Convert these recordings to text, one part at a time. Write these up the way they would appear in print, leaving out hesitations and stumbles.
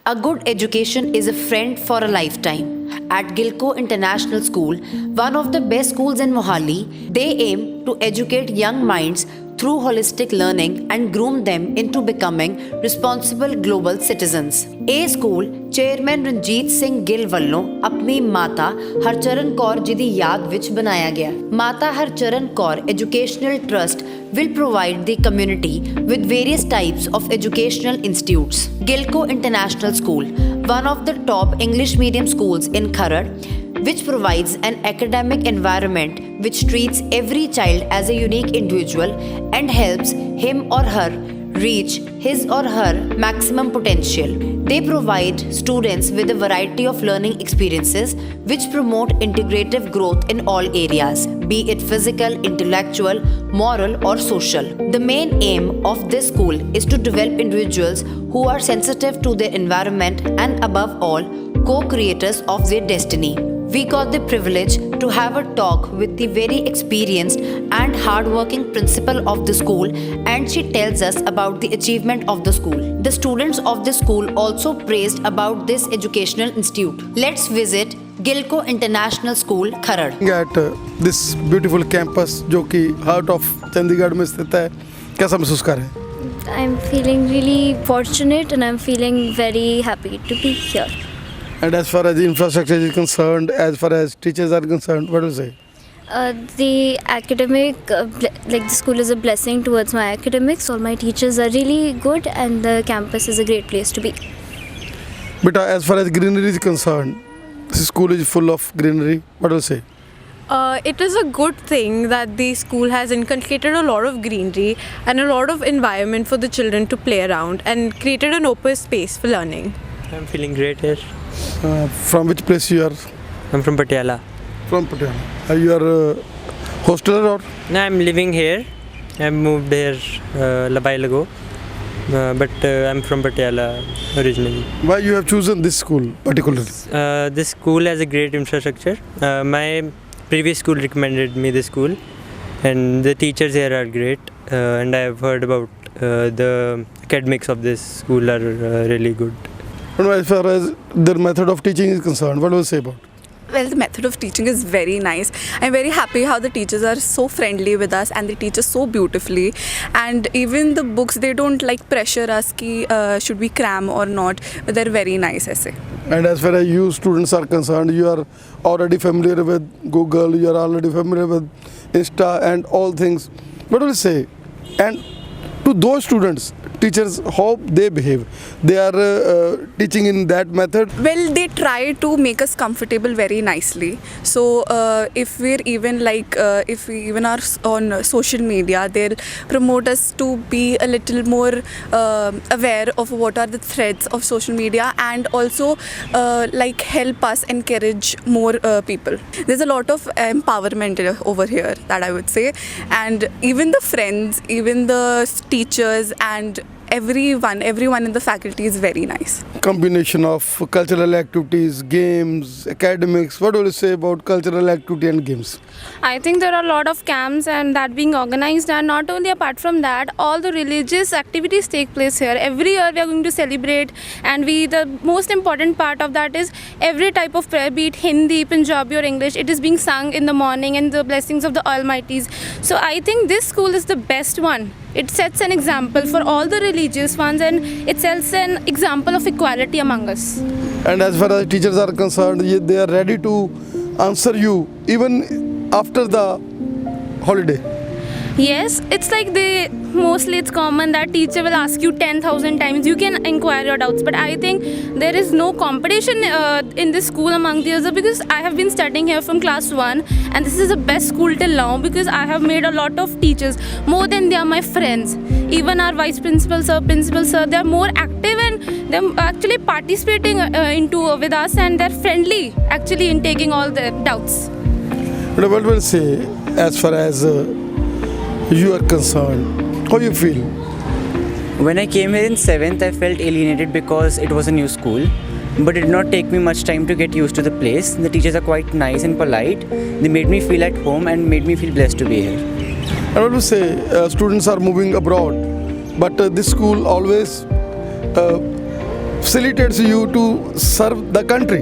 A good education is a friend for a lifetime. At Gilco International School, one of the best schools in Mohali, they aim to educate young minds through holistic learning and groom them into becoming responsible global citizens. A school chairman Ranjit Singh Gill ਵੱਲੋਂ ਆਪਣੀ ਮਾਤਾ ਹਰਚਰਨ ਕੌਰ ਜੀ ਦੀ ਯਾਦ ਵਿੱਚ ਬਣਾਇਆ ਗਿਆ। ਮਾਤਾ Harcharan Kaur Educational Trust will provide the community with various types of educational institutes. Gilco International School, one of the top English medium schools in Kharad, which provides an academic environment which treats every child as a unique individual and helps him or her reach his or her maximum potential. They provide students with a variety of learning experiences which promote integrative growth in all areas, be it physical, intellectual, moral, or social. The main aim of this school is to develop individuals who are sensitive to their environment and, above all, co-creators of their destiny. We got the privilege to have a talk with the very experienced and hardworking principal of the school, and she tells us about the achievement of the school. The students of the school also praised about this educational institute. Let's visit Gilco International School, Kharad. At this beautiful campus, जो कि heart of Chandigarh में स्थित है, कैसा महसूस कर रहे हैं? I'm feeling really fortunate and I'm feeling very happy to be here. And as far as the infrastructure is concerned, as far as teachers are concerned, what do you say? The academic, like the school is a blessing towards my academics. All my teachers are really good and the campus is a great place to be. But as far as greenery is concerned, this school is full of greenery. What do you say? It is a good thing that the school has inculcated a lot of greenery and a lot of environment for the children to play around and created an open space for learning. I'm feeling great here. From which place you are? I'm from Patiala. From Patiala. You are a hosteler or? No, I'm living here. I moved here a while ago. But I'm from Patiala originally. Why you have chosen this school particularly? This school has a great infrastructure. My previous school recommended me this school. And the teachers here are great. And I have heard about the academics of this school are really good. And as far as their method of teaching is concerned, what do you say about? Well, the method of teaching is very nice. I'm very happy how the teachers are so friendly with us and they teach us so beautifully. And even the books, they don't like pressure us ki, should we cram or not, but they're very nice, I say. And as far as you students are concerned, you are already familiar with Google, you are already familiar with Insta and all things. What do you say? And to those students, teachers, how they behave? They are teaching in that method? Well, they try to make us comfortable very nicely. So if we're even like, if we even are on social media, they'll promote us to be a little more aware of what are the threats of social media and also like help us encourage more people. There's a lot of empowerment over here, that I would say. And even the friends, even the teachers and everyone in the faculty is very nice. Combination of cultural activities, games, academics. What do you say about cultural activity and games? I think there are a lot of camps and that being organized, and not only apart from that, all the religious activities take place here. Every year we are going to celebrate, and the most important part of that is every type of prayer, be it Hindi, Punjabi or English, it is being sung in the morning and the blessings of the Almighties. So I think this school is the best one. It sets an example for all the religious ones and it sets an example of equality among us. And as far as teachers are concerned, they are ready to answer you even after the holiday. Yes, it's like mostly it's common that teacher will ask you 10,000 times, you can inquire your doubts, but I think there is no competition in this school among the others because I have been studying here from class 1 and this is the best school till now because I have made a lot of teachers, more than they are my friends. Even our vice principal sir, they are more active and they're actually participating with us and they're friendly actually in taking all the doubts. But what will say as far as you are concerned, how you feel? When I came here in 7th, I felt alienated because it was a new school. But it did not take me much time to get used to the place. The teachers are quite nice and polite. They made me feel at home and made me feel blessed to be here. I want to say students are moving abroad, but this school always facilitates you to serve the country?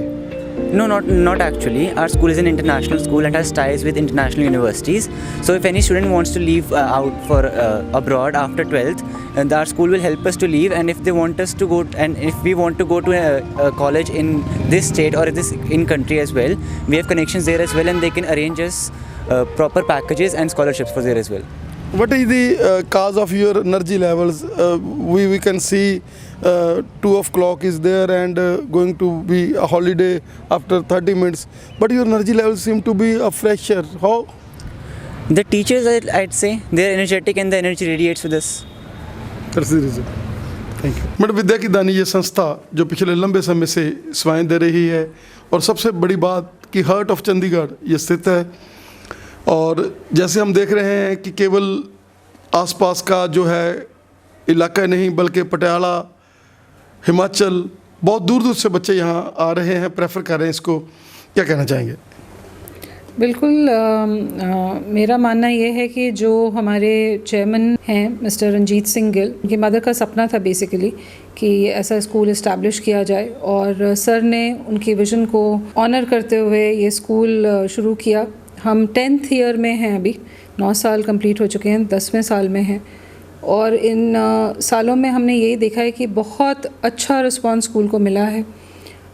No, not actually. Our school is an international school and has ties with international universities. So if any student wants to leave out for abroad after 12th, and our school will help us to leave. And if they want us to go, and if we want to go to a college in this state or this in country as well, we have connections there as well, and they can arrange us proper packages and scholarships for there as well. What is the cause of your energy levels? We can see 2 o'clock is there and going to be a holiday after 30 minutes. But your energy levels seem to be a fresher. How? The teachers, I'd say, they're energetic and the energy radiates with us. That's the reason. Thank you. Madam Vidya की दानी ये संस्था जो पिछले लंबे समय से सेवाएं दे रही है और सबसे बड़ी बात कि हार्ट ऑफ चंडीगढ़ ये स्थित है और जैसे हम देख रहे हैं कि केवल आसपास का जो है इलाका नहीं बल्कि पटियाला हिमाचल बहुत दूर दूर से बच्चे यहाँ आ रहे हैं प्रेफर कर रहे हैं इसको क्या कहना चाहेंगे बिल्कुल मेरा मानना ये है कि जो हमारे चेयरमैन हैं मिस्टर रंजीत सिंह गिल उनकी मदर का सपना था बेसिकली कि ऐसा स्कूल इस्टेब्लिश किया जाए और सर ने उनकी विज़न को ऑनर करते हुए ये स्कूल शुरू किया। हम 10th ईयर में हैं अभी 9 साल कंप्लीट हो चुके हैं 10वें साल में हैं और इन सालों में हमने यही देखा है कि बहुत अच्छा रिस्पांस स्कूल को मिला है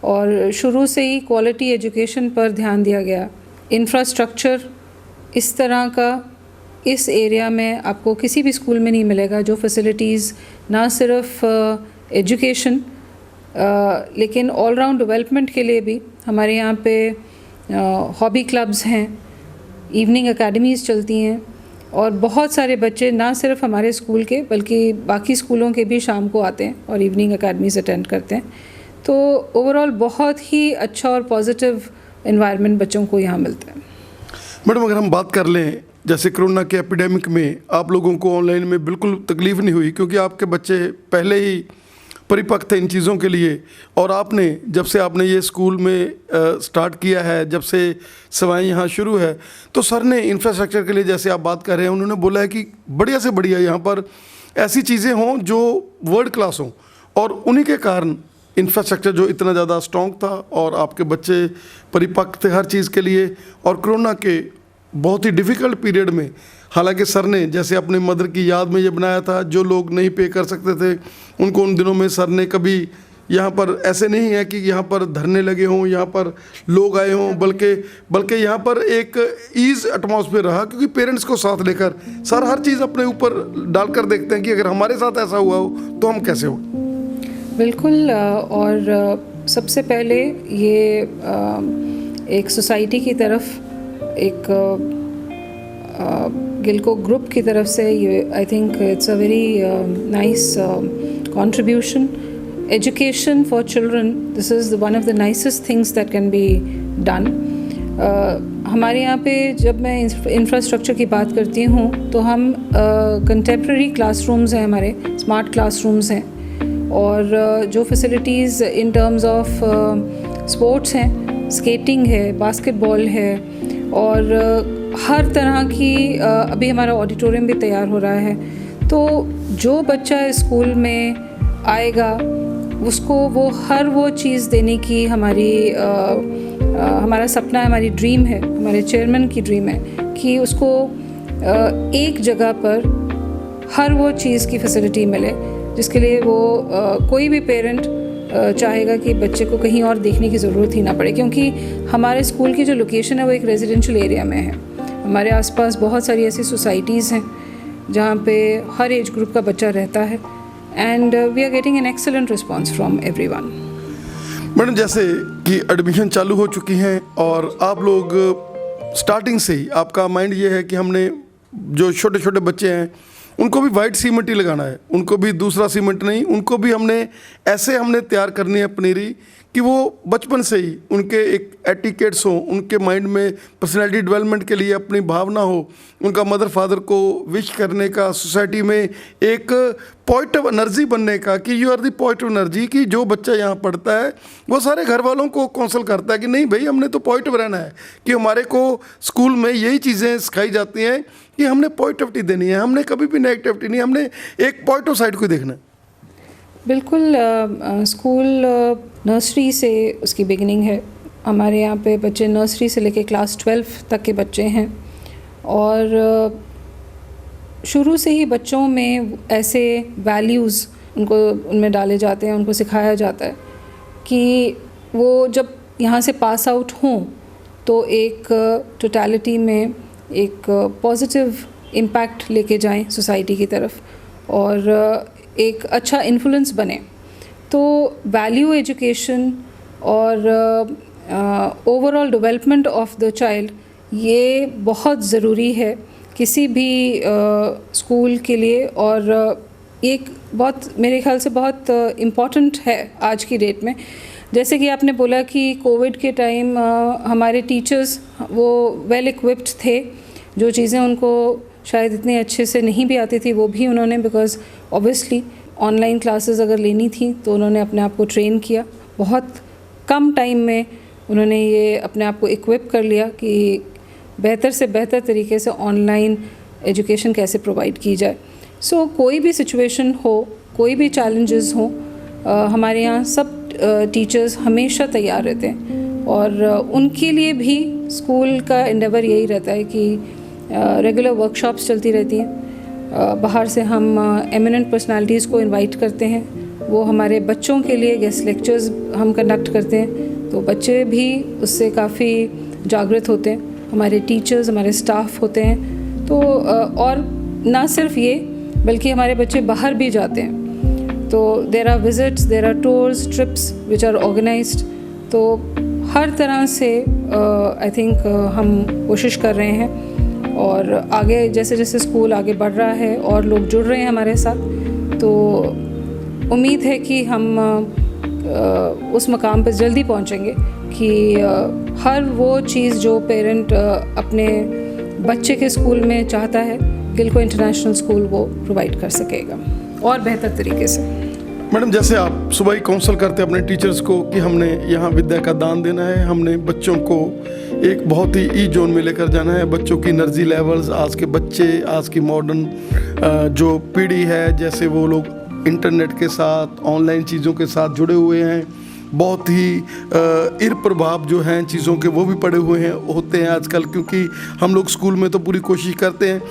और शुरू से ही क्वालिटी एजुकेशन पर ध्यान दिया गया। इंफ्रास्ट्रक्चर इस तरह का इस एरिया में आपको किसी भी स्कूल में नहीं मिलेगा जो फैसिलिटीज़ ना सिर्फ एजुकेशन लेकिन ऑल राउंड डेवलपमेंट के लिए भी हमारे यहाँ पे हॉबी क्लब्स हैं, इवनिंग एकेडमीज़ चलती हैं और बहुत सारे बच्चे ना सिर्फ हमारे स्कूल के बल्कि बाकी स्कूलों के भी शाम को आते हैं और इवनिंग एकेडमीज़ अटेंड करते हैं। तो ओवरऑल बहुत ही अच्छा और पॉजिटिव एनवायरनमेंट बच्चों को यहाँ मिलता है। मैडम अगर हम बात कर लें जैसे कोरोना के एपिडेमिक में आप लोगों को ऑनलाइन में बिल्कुल तकलीफ़ नहीं हुई क्योंकि आपके बच्चे पहले ही परिपक्व थे इन चीज़ों के लिए और आपने जब से आपने ये स्कूल में स्टार्ट किया है जब से सेवाएं यहाँ शुरू है तो सर ने इंफ्रास्ट्रक्चर के लिए जैसे आप बात कर रहे हैं उन्होंने बोला है कि बढ़िया से बढ़िया यहाँ पर ऐसी चीज़ें हों जो वर्ल्ड क्लास हों और उन्हीं के कारण इंफ्रास्ट्रक्चर जो इतना ज़्यादा स्ट्रॉन्ग था और आपके बच्चे परिपक्व थे हर चीज़ के लिए और कोरोना के बहुत ही डिफ़िकल्ट पीरियड में हालांकि सर ने जैसे अपने मदर की याद में ये बनाया था जो लोग नहीं पे कर सकते थे उनको उन दिनों में सर ने कभी यहाँ पर ऐसे नहीं है कि यहाँ पर धरने लगे हों यहाँ पर लोग आए हों बल्कि यहाँ पर एक ईज़ एटमॉस्फेयर रहा क्योंकि पेरेंट्स को साथ लेकर सर हर चीज़ अपने ऊपर डालकर देखते हैं कि अगर हमारे साथ ऐसा हुआ हो तो हम कैसे हो। बिल्कुल और सबसे पहले ये एक सोसाइटी की तरफ एक गिलको ग्रुप की तरफ से ये I think it's a very nice contribution. Education for children, this is one of the nicest things that can be done. हमारे यहाँ पे जब मैं इंफ्रास्ट्रक्चर की बात करती हूँ तो हम कंटेम्प्रेरी क्लासरूम्स हैं हमारे स्मार्ट क्लासरूम्स हैं और जो facilities in terms of sports हैं स्केटिंग है बास्केटबॉल है और हर तरह की अभी हमारा ऑडिटोरियम भी तैयार हो रहा है तो जो बच्चा स्कूल में आएगा उसको वो चीज़ देने की हमारा सपना है हमारी ड्रीम है हमारे चेयरमैन की ड्रीम है कि उसको एक जगह पर हर वो चीज़ की फैसिलिटी मिले जिसके लिए वो कोई भी पेरेंट चाहेगा कि बच्चे को कहीं और देखने की ज़रूरत ही ना पड़े क्योंकि हमारे स्कूल की जो लोकेशन है वो एक रेजिडेंशियल एरिया में है। हमारे आसपास बहुत सारी ऐसी सोसाइटीज़ हैं जहाँ पे हर एज ग्रुप का बच्चा रहता है and we are getting an excellent response from everyone. Madam जैसे कि एडमिशन चालू हो चुकी हैं और आप लोग स्टार्टिंग से ही आपका माइंड ये है कि हमने जो छोटे छोटे बच्चे हैं उनको भी वाइट सीमेंट ही लगाना है उनको भी दूसरा सीमेंट नहीं उनको भी हमने तैयार करनी है पनीरी कि वो बचपन से ही उनके एक एटिकेट्स हो उनके माइंड में पर्सनैलिटी डेवलपमेंट के लिए अपनी भावना हो उनका मदर फादर को विश करने का सोसाइटी में एक पॉजिटिव एनर्जी बनने का कि you are the positive energy कि जो बच्चा यहाँ पढ़ता है वो सारे घर वालों को काउंसल करता है कि नहीं भाई हमने तो पॉजिटिव रहना है कि हमारे को स्कूल में यही चीज़ें सिखाई जाती हैं कि हमने पॉजिटिविटी देनी है हमने कभी भी नेगेटिविटी नहीं हमने एक पॉजिटिव साइड को देखना है। बिल्कुल स्कूल नर्सरी से उसकी बिगिनिंग है। हमारे यहाँ पे बच्चे नर्सरी से लेके क्लास 12 तक के बच्चे हैं और शुरू से ही बच्चों में ऐसे वैल्यूज़ उनमें डाले जाते हैं, उनको सिखाया जाता है कि वो जब यहाँ से पास आउट हों तो एक टोटलिटी में एक पॉजिटिव इम्पैक्ट लेके जाएं सोसाइटी की तरफ और एक अच्छा इन्फ्लुएंस बने। तो वैल्यू एजुकेशन और overall development of the child ये बहुत ज़रूरी है किसी भी स्कूल के लिए और एक बहुत मेरे ख्याल से बहुत इम्पॉर्टेंट है आज की डेट में। जैसे कि आपने बोला कि कोविड के टाइम हमारे टीचर्स वो वेल इक्विप्ड थे, जो चीज़ें उनको शायद इतने अच्छे से नहीं भी आती थी वो भी उन्होंने, बिकॉज़ ऑब्वियसली ऑनलाइन क्लासेस अगर लेनी थी तो उन्होंने अपने आप को ट्रेन किया। बहुत कम टाइम में उन्होंने ये अपने आप को इक्विप कर लिया कि बेहतर से बेहतर तरीके से ऑनलाइन एजुकेशन कैसे प्रोवाइड की जाए। सो कोई भी सिचुएशन हो, कोई भी चैलेंजेस हो, हमारे यहाँ सब टीचर्स हमेशा तैयार रहते हैं और उनके लिए भी स्कूल का एंडेवर यही रहता है कि रेगुलर वर्कशॉप्स चलती रहती हैं। बाहर से हम एमिनेंट पर्सनालिटीज़ को इनवाइट करते हैं, वो हमारे बच्चों के लिए गेस्ट लेक्चर्स हम कंडक्ट करते हैं, तो बच्चे भी उससे काफ़ी जागृत होते हैं। हमारे टीचर्स, हमारे स्टाफ होते हैं, तो और ना सिर्फ ये बल्कि हमारे बच्चे बाहर भी जाते हैं, तो there are visits, there are tours, trips which are organised. तो हर तरह से आई थिंक हम कोशिश कर रहे हैं और आगे जैसे जैसे स्कूल आगे बढ़ रहा है और लोग जुड़ रहे हैं हमारे साथ, तो उम्मीद है कि हम उस मकाम पर जल्दी पहुंचेंगे कि हर वो चीज़ जो पेरेंट अपने बच्चे के स्कूल में चाहता है, गिलको इंटरनेशनल स्कूल वो प्रोवाइड कर सकेगा और बेहतर तरीके से। मैडम, जैसे आप सुबह ही काउंसल करते हैं अपने टीचर्स को कि हमने यहाँ विद्या का दान देना है, हमने बच्चों को एक बहुत ही ई जोन में लेकर जाना है, बच्चों की एनर्जी लेवल्स, आज के बच्चे, आज की मॉडर्न जो पीढ़ी है, जैसे वो लोग इंटरनेट के साथ, ऑनलाइन चीज़ों के साथ जुड़े हुए हैं, बहुत ही इरप्रभाव जो हैं चीज़ों के वो भी पड़े हुए हैं होते हैं आजकल, क्योंकि हम लोग स्कूल में तो पूरी कोशिश करते हैं।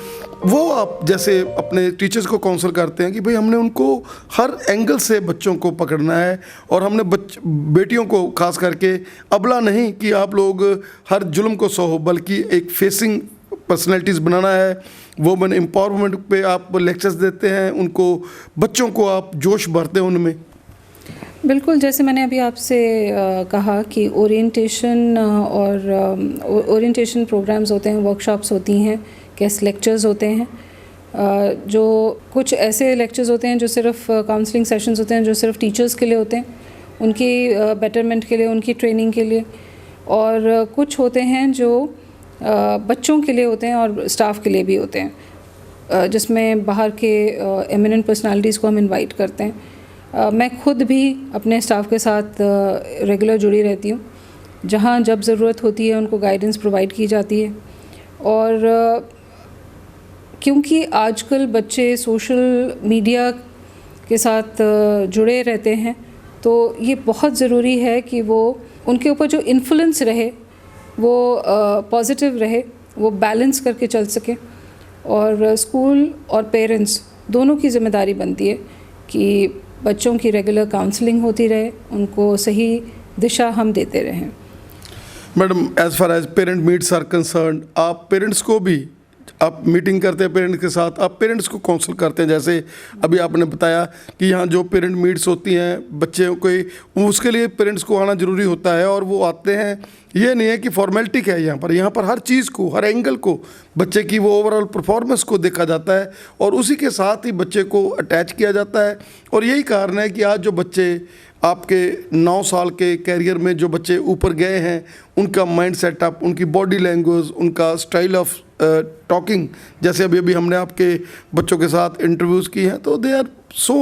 वो आप जैसे अपने टीचर्स को काउंसल करते हैं कि भाई हमने उनको हर एंगल से बच्चों को पकड़ना है और हमने बेटियों को खास करके अबला नहीं कि आप लोग हर जुल्म को सहो, बल्कि एक फेसिंग पर्सनैलिटीज़ बनाना है। वुमेन एम्पावरमेंट पे आप लेक्चर्स देते हैं, उनको बच्चों को आप जोश भरते हैं उनमें। बिल्कुल, जैसे मैंने अभी आपसे कहा कि ओरिएंटेशन और ओरिएंटेशन प्रोग्राम्स होते हैं, वर्कशॉप्स होती हैं, गेस्ट लेक्चर्स होते हैं, जो कुछ ऐसे लेक्चर्स होते हैं जो सिर्फ काउंसलिंग सेशंस होते हैं जो सिर्फ टीचर्स के लिए होते हैं, उनकी बेटरमेंट के लिए, उनकी ट्रेनिंग के लिए, और कुछ होते हैं जो बच्चों के लिए होते हैं और स्टाफ के लिए भी होते हैं, जिसमें बाहर के एमिनेंट पर्सनालिटीज़ को हम इनवाइट करते हैं। मैं खुद भी अपने स्टाफ के साथ रेगुलर जुड़ी रहती हूँ, जहाँ जब ज़रूरत होती है उनको गाइडेंस प्रोवाइड की जाती है। और क्योंकि आजकल बच्चे सोशल मीडिया के साथ जुड़े रहते हैं, तो ये बहुत ज़रूरी है कि वो उनके ऊपर जो इन्फ्लुएंस रहे वो पॉजिटिव रहे, वो बैलेंस करके चल सके। और स्कूल और पेरेंट्स दोनों की ज़िम्मेदारी बनती है कि बच्चों की रेगुलर काउंसलिंग होती रहे, उनको सही दिशा हम देते रहें। Madam, as far as parent meets are concern, आप पेरेंट्स को भी आप मीटिंग करते हैं पेरेंट्स के साथ, आप पेरेंट्स को काउंसल करते हैं, जैसे अभी आपने बताया कि यहाँ जो पेरेंट मीट्स होती हैं बच्चों को, उसके लिए पेरेंट्स को आना ज़रूरी होता है और वो आते हैं। ये नहीं है कि फॉर्मेलिटी है, यहाँ पर हर चीज़ को, हर एंगल को, बच्चे की वो ओवरऑल परफॉर्मेंस को देखा जाता है और उसी के साथ ही बच्चे को अटैच किया जाता है। और यही कारण है कि आज जो बच्चे आपके 9 साल के कैरियर में जो बच्चे ऊपर गए हैं, उनका माइंड सेटअप, उनकी बॉडी लैंग्वेज, उनका स्टाइल ऑफ टॉकिंग, जैसे अभी हमने आपके बच्चों के साथ इंटरव्यूज़ की हैं, तो दे आर सो,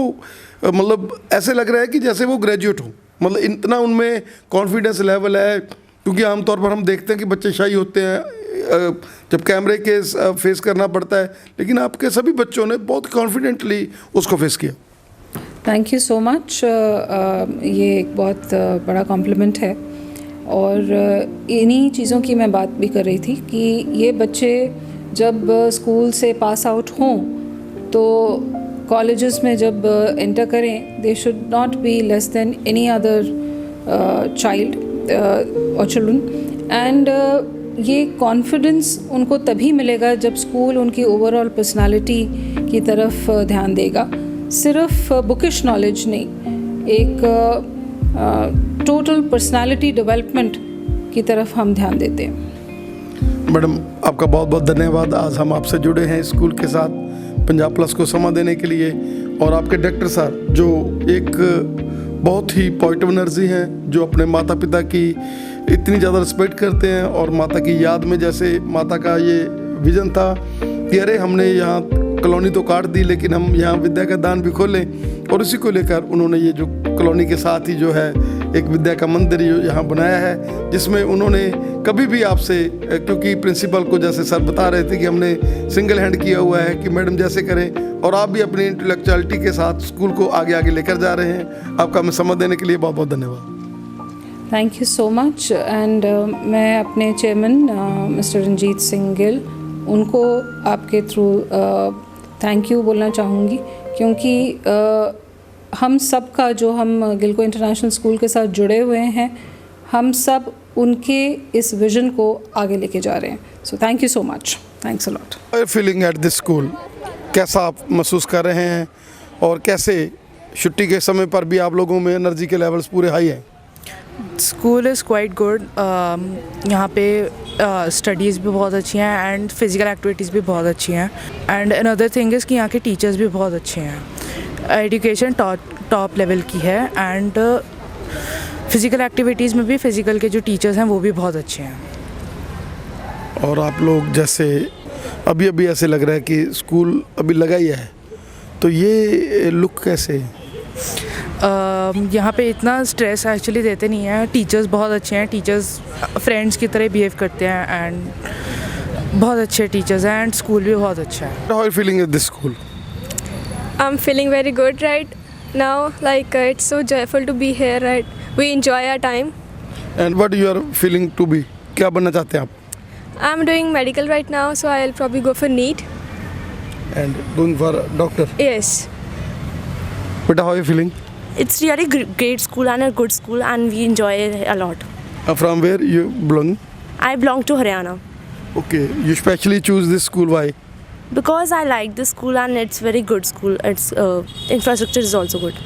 मतलब ऐसे लग रहा है कि जैसे वो ग्रेजुएट हो, मतलब इतना उनमें कॉन्फिडेंस लेवल है। क्योंकि आमतौर पर हम देखते हैं कि बच्चे शाई होते हैं जब कैमरे के फेस करना पड़ता है, लेकिन आपके सभी बच्चों ने बहुत कॉन्फिडेंटली उसको फेस किया। Thank you so much. ये एक बहुत बड़ा कॉम्प्लीमेंट है और इन्हीं चीज़ों की मैं बात भी कर रही थी कि ये बच्चे जब स्कूल से पास आउट हों तो कॉलेजेस में जब एंटर करें they should not be less than any other child और चिल्ड्रन एंड ये कॉन्फिडेंस उनको तभी मिलेगा जब स्कूल उनकी ओवरऑल पर्सनालिटी की तरफ ध्यान देगा, सिर्फ बुकिश नॉलेज नहीं, एक टोटल पर्सनालिटी डेवलपमेंट की तरफ हम ध्यान देते हैं। मैडम आपका बहुत बहुत धन्यवाद। आज हम आपसे जुड़े हैं स्कूल के साथ पंजाब प्लस को समय देने के लिए, और आपके डायरेक्टर सर जो एक बहुत ही पॉजिटिव एनर्जी हैं, जो अपने माता पिता की इतनी ज़्यादा रिस्पेक्ट करते हैं और माता की याद में जैसे माता का ये विज़न था कि अरे हमने यहाँ कॉलोनी तो काट दी लेकिन हम यहाँ विद्या का दान भी खोलें, और इसी को लेकर उन्होंने ये जो कॉलोनी के साथ ही जो है एक विद्या का मंदिर यहाँ बनाया है, जिसमें उन्होंने कभी भी आपसे, क्योंकि प्रिंसिपल को जैसे सर बता रहे थे कि हमने सिंगल हैंड किया हुआ है कि मैडम जैसे करें, और आप भी अपनी इंटेलेक्चुअलिटी के साथ स्कूल को आगे आगे लेकर जा रहे हैं। आपका हमें समय देने के लिए बहुत बहुत धन्यवाद। Thank you so much. And मैं अपने चेयरमैन मिस्टर रंजीत सिंह गिल उनको आपके थ्रू थैंक यू बोलना चाहूँगी, क्योंकि हम सब का जो हम गिलको इंटरनेशनल स्कूल के साथ जुड़े हुए हैं, हम सब उनके इस विज़न को आगे लेके जा रहे हैं। So thank you so much, thanks a lot. Feeling at this school, कैसा आप महसूस कर रहे हैं और कैसे छुट्टी के समय पर भी आप लोगों में एनर्जी के लेवल्स पूरे हाई हैं? School is quite good. यहाँ पे स्टडीज़ भी बहुत अच्छी हैं एंड फिज़िकल एक्टिविटीज़ भी बहुत अच्छी हैं, एंड अनदर थिंग इज़ कि यहाँ के टीचर्स भी बहुत अच्छे हैं। एजुकेशन टॉप लेवल की है एंड फिज़िकल एक्टिविटीज़ में भी फिज़िकल के जो टीचर्स हैं वो भी बहुत अच्छे हैं। और आप लोग जैसे अभी अभी ऐसे लग रहा है कि स्कूल अभी लगा ही है, तो ये लुक कैसे? यहाँ पे इतना स्ट्रेस एक्चुअली देते नहीं हैं, टीचर्स बहुत अच्छे हैं, टीचर्स फ्रेंड्स की तरह बिहेव करते हैं एंड बहुत अच्छे टीचर्स हैं एंड स्कूल भी बहुत अच्छा है। How are you feeling at this school? I'm feeling very good right now, like it's so joyful to be here, right? We enjoy our time. And what you are feeling to be? क्या बनना चाहते हैं आप? I'm doing medical right now, so I'll probably go for NEET. And going for doctor? Yes. But how are you feeling? It's really great school and a good school and we enjoy it a lot. From where you belong? I belong to Haryana. Okay, you specially choose this school, why? Because I like this school and it's very good school. Its infrastructure is also good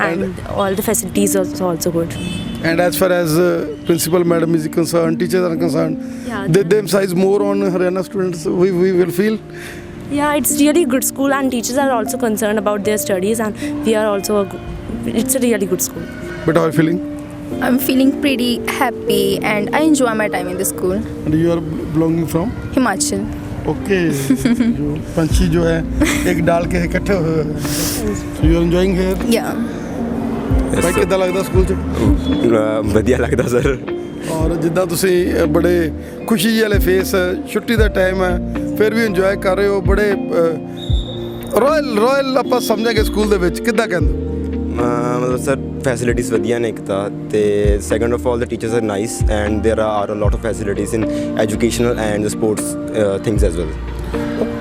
and all the facilities are also good. And as far as principal madam is concerned, teachers are concerned, Yeah, they emphasize more on Haryana students, we will feel. Yeah, it's really good school and teachers are also concerned about their studies and we are also it's a really good school. But how are you feeling? I'm feeling pretty happy and I enjoy my time in the school. And you are belonging from? Himachal. Okay. जो पंछी जो है एक डाल के इकट्ठे हुए हैं। So you are enjoying here? Yeah. भाई ਕਿੱਦਾਂ ਲੱਗਦਾ ਸਕੂਲ 'ਚ? ਵਧੀਆ ਲੱਗਦਾ ਸਰ। ਔਰ ਜਿੱਦਾਂ ਤੁਸੀਂ ਬੜੇ ਖੁਸ਼ੀ ਵਾਲੇ ਫੇਸ, ਛੁੱਟੀ ਦਾ ਟਾਈਮ ਹੈ ਫਿਰ ਵੀ ਇੰਜੋਏ ਕਰ ਰਹੇ ਹੋ, ਬੜੇ ਰਾਇਲ ਆਪਾਂ ਸਮਝਾਂਗੇ ਸਕੂਲ ਦੇ ਵਿੱਚ, ਕਿੱਦਾਂ ਕਹਿੰਦੇ? ਮਤਲਬ ਸਰ ਫੈਸਿਲਿਟੀਜ਼ ਵਧੀਆ ਨੇ ਇੱਕ ਤਾਂ, ਤੇ second of all the teachers are nice and there are a lot of facilities in educational and sports things as well.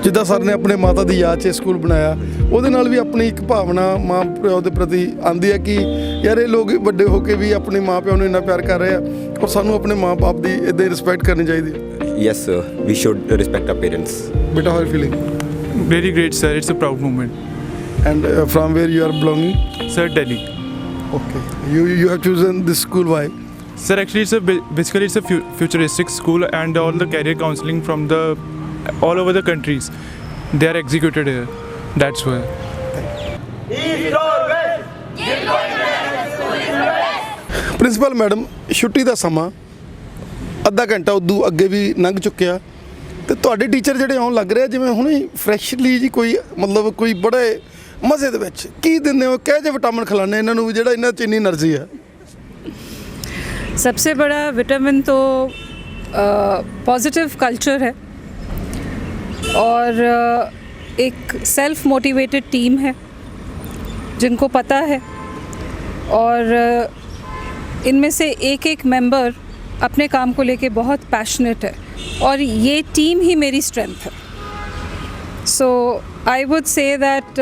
ਜਿੱਦਾਂ ਸਰ ਨੇ ਆਪਣੇ ਮਾਤਾ ਦੀ ਯਾਦ 'ਚ ਸਕੂਲ ਬਣਾਇਆ, ਉਹਦੇ ਨਾਲ ਵੀ ਆਪਣੀ ਇੱਕ ਭਾਵਨਾ ਮਾਂ ਪਿਓ ਦੇ ਪ੍ਰਤੀ ਆਉਂਦੀ ਹੈ ਕਿ ਯਾਰ ਇਹ ਲੋਕ ਵੱਡੇ ਹੋ ਕੇ ਵੀ ਆਪਣੇ ਮਾਂ ਪਿਓ ਨੂੰ ਇੰਨਾ ਪਿਆਰ ਕਰ ਰਹੇ ਆ, ਔਰ ਸਾਨੂੰ ਆਪਣੇ ਮਾਂ ਬਾਪ ਦੀ ਇੱਦਾਂ ਹੀ ਰਿਸਪੈਕਟ ਕਰਨੀ ਚਾਹੀਦੀ ਹੈ। Yes sir, we should respect our parents. ਬੇਟਾ how are you feeling? Very great sir, it's a proud moment. And from where you are belonging? Sir, Delhi. Okay, you have chosen this school, why? Sir, actually basically it's a futuristic school and all the career counseling from the all over the countries they are executed here, that's why. Principal madam, ਛੁੱਟੀ ਦਾ ਸਮਾਂ ਅੱਧਾ ਘੰਟਾ ਉਦੋਂ ਅੱਗੇ ਵੀ ਲੰਘ ਚੁੱਕਿਆ, ਤੇ ਤੁਹਾਡੇ ਟੀਚਰ ਜਿਹੜੇ ਆਉਣ ਲੱਗ ਰਹੇ ਜਿਵੇਂ ਹੁਣੇ ਫਰੈਸ਼ਲੀ ਜੀ, ਕੋਈ ਮਤਲਬ ਕੋਈ ਬੜੇ ਮਜ਼ੇ ਦੇ ਵਿੱਚ ਕੀ ਦਿੰਦੇ ਹੋ, ਕਿਹੋ ਜਿਹੇ ਵਿਟਾਮਿਨ ਖਿਲਾਉਂਦੇ ਇਹਨਾਂ ਨੂੰ ਵੀ ਜਿਹੜਾ ਇਹਨਾਂ 'ਚ ਇੰਨੀ એનર્ਜੀ ਹੈ? सबसे बड़ा विटामिन तो पॉजिटिव कल्चर है और एक सेल्फ मोटिवेटेड टीम है जिनको पता है, और इनमें से एक एक मेंबर अपने काम को लेके बहुत पैशनेट है, और ये टीम ही मेरी स्ट्रेंथ है. So I would say that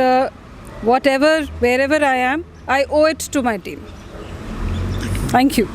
whatever, wherever I am, I owe it to my team. Thank you.